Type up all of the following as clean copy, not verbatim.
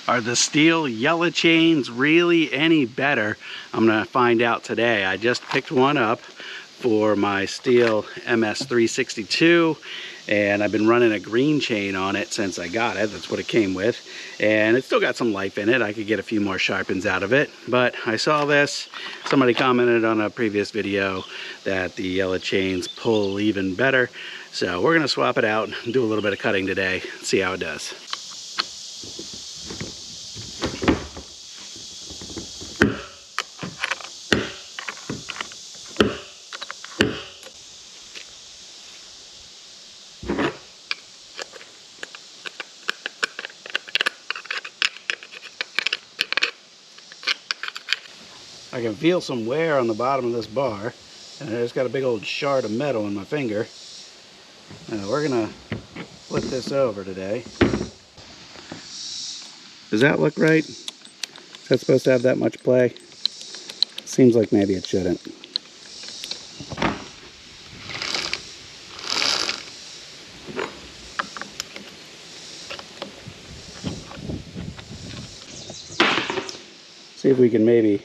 Are the Stihl yellow chains really any better? I'm gonna find out today. I just picked one up for my Stihl MS362, and I've been running a green chain on it since I got it. That's what it came with, and it's still got some life in it. I could get a few more sharpens out of it, but I saw this. Somebody commented on a previous video that the yellow chains pull even better, so we're gonna swap it out and do a little bit of cutting today, see how it does. I can feel some wear on the bottom of this bar, and I just got a big old shard of metal in my finger. We're gonna flip this over today. Does that look right? Is that supposed to have that much play? Seems like maybe it shouldn't. See if we can maybe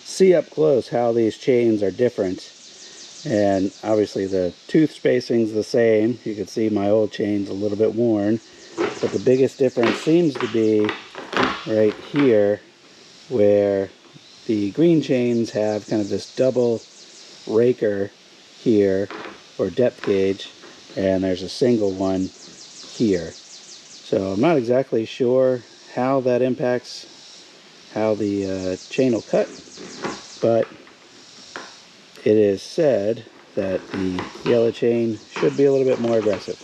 see up close how these chains are different. And obviously the tooth spacing's the same. You can see my old chain's a little bit worn, but the biggest difference seems to be right here, where the green chains have kind of this double raker here or depth gauge, and there's a single one here. So I'm not exactly sure how that impacts how the chain will cut, but it is said that the yellow chain should be a little bit more aggressive.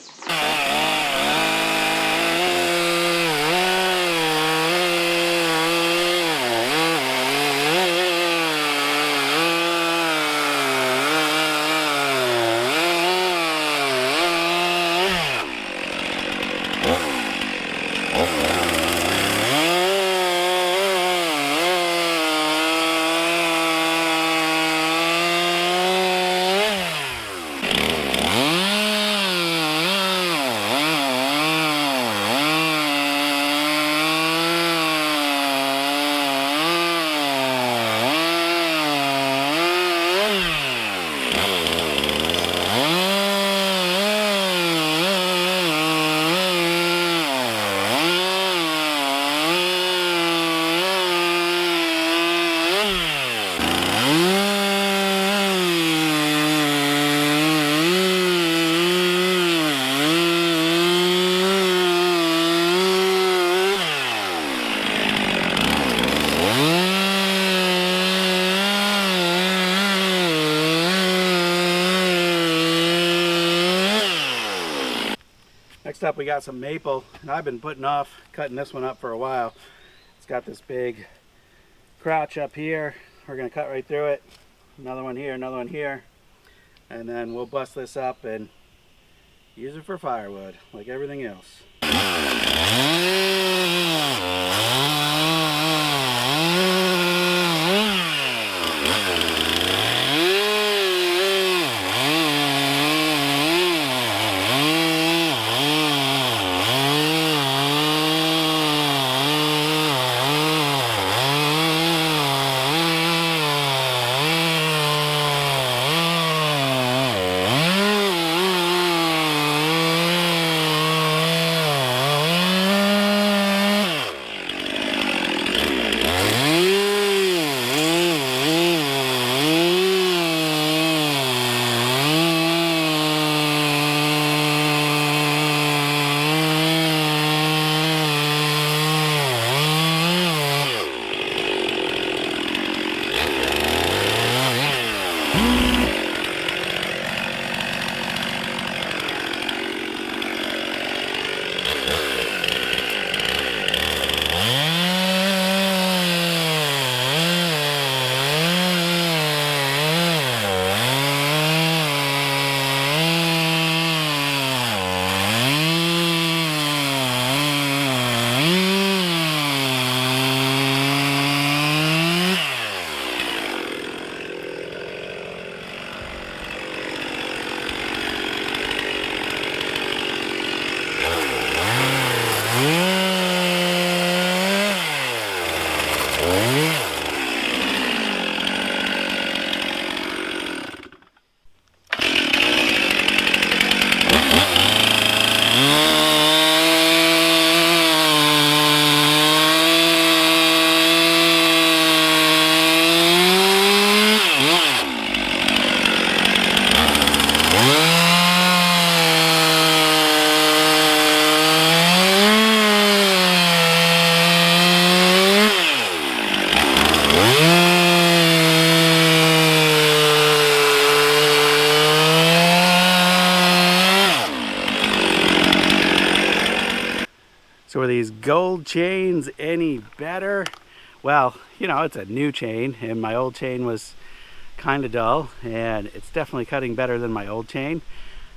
Next up, we got some maple, and I've been putting off cutting this one up for a while. It's got this big crotch up here. We're going to cut right through it. Another one here, and then we'll bust this up and use it for firewood like everything else. gold chains any better? Well, you know, it's a new chain, and my old chain was kind of dull, and it's definitely cutting better than my old chain.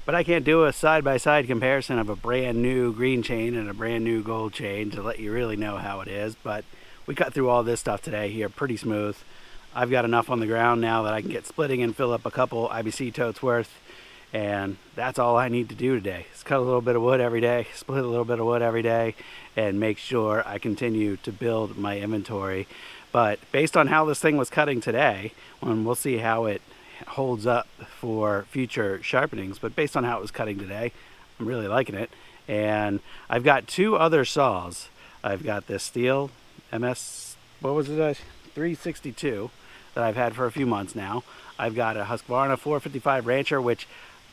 But I can't do a side-by-side comparison of a brand new green chain and a brand new gold chain to let you really know how it is. But we cut through all this stuff today here pretty smooth. I've got enough on the ground now that I can get splitting and fill up a couple IBC totes worth. And that's all I need to do today, is cut a little bit of wood every day, split a little bit of wood every day, and make sure I continue to build my inventory. But based on how this thing was cutting today, we'll see how it holds up for future sharpenings, but based on how it was cutting today, I'm really liking it. And I've got two other saws. I've got this Stihl MS362 that I've had for a few months now. I've got a Husqvarna 455 Rancher, which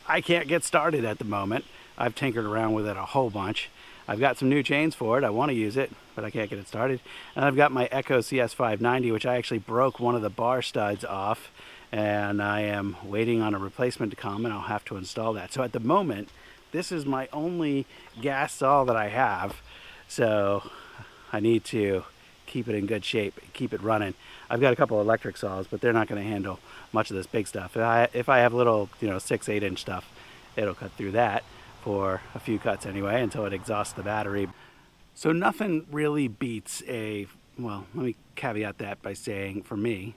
I can't get started at the moment. I've tinkered around with it a whole bunch. I've got some new chains for it. I want to use it, but I can't get it started. And I've got my Echo CS590, which I actually broke one of the bar studs off, and I am waiting on a replacement to come, and I'll have to install that. So at the moment, this is my only gas saw that I have, so I need to keep it in good shape, keep it running. I've got a couple of electric saws, but they're not going to handle much of this big stuff. If I have little, 6-8 inch stuff, it'll cut through that for a few cuts anyway, until it exhausts the battery. So nothing really beats well, let me caveat that by saying, for me,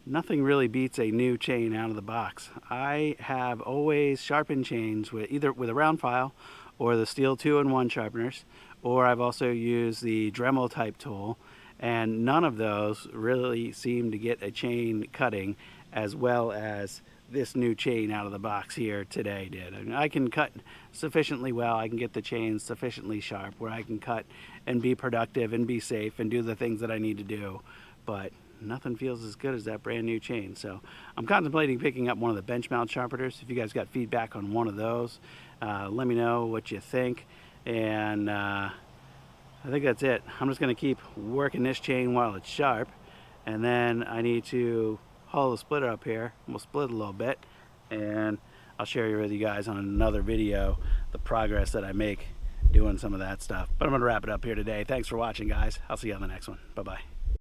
nothing really beats a new chain out of the box. I have always sharpened chains either with a round file or the Stihl 2-in-1 sharpeners, or I've also used the Dremel type tool, and none of those really seem to get a chain cutting as well as this new chain out of the box here today did. I mean, I can cut sufficiently well, I can get the chains sufficiently sharp where I can cut and be productive and be safe and do the things that I need to do, but nothing feels as good as that brand new chain. So I'm contemplating picking up one of the bench mount sharpeners. If you guys got feedback on one of those, let me know what you think. And I think that's it. I'm just going to keep working this chain while it's sharp, and then I need to haul the splitter up here. We'll split a little bit, and I'll share with you guys on another video the progress that I make doing some of that stuff. But I'm going to wrap it up here today. Thanks for watching, guys. I'll see you on the next one. Bye-bye.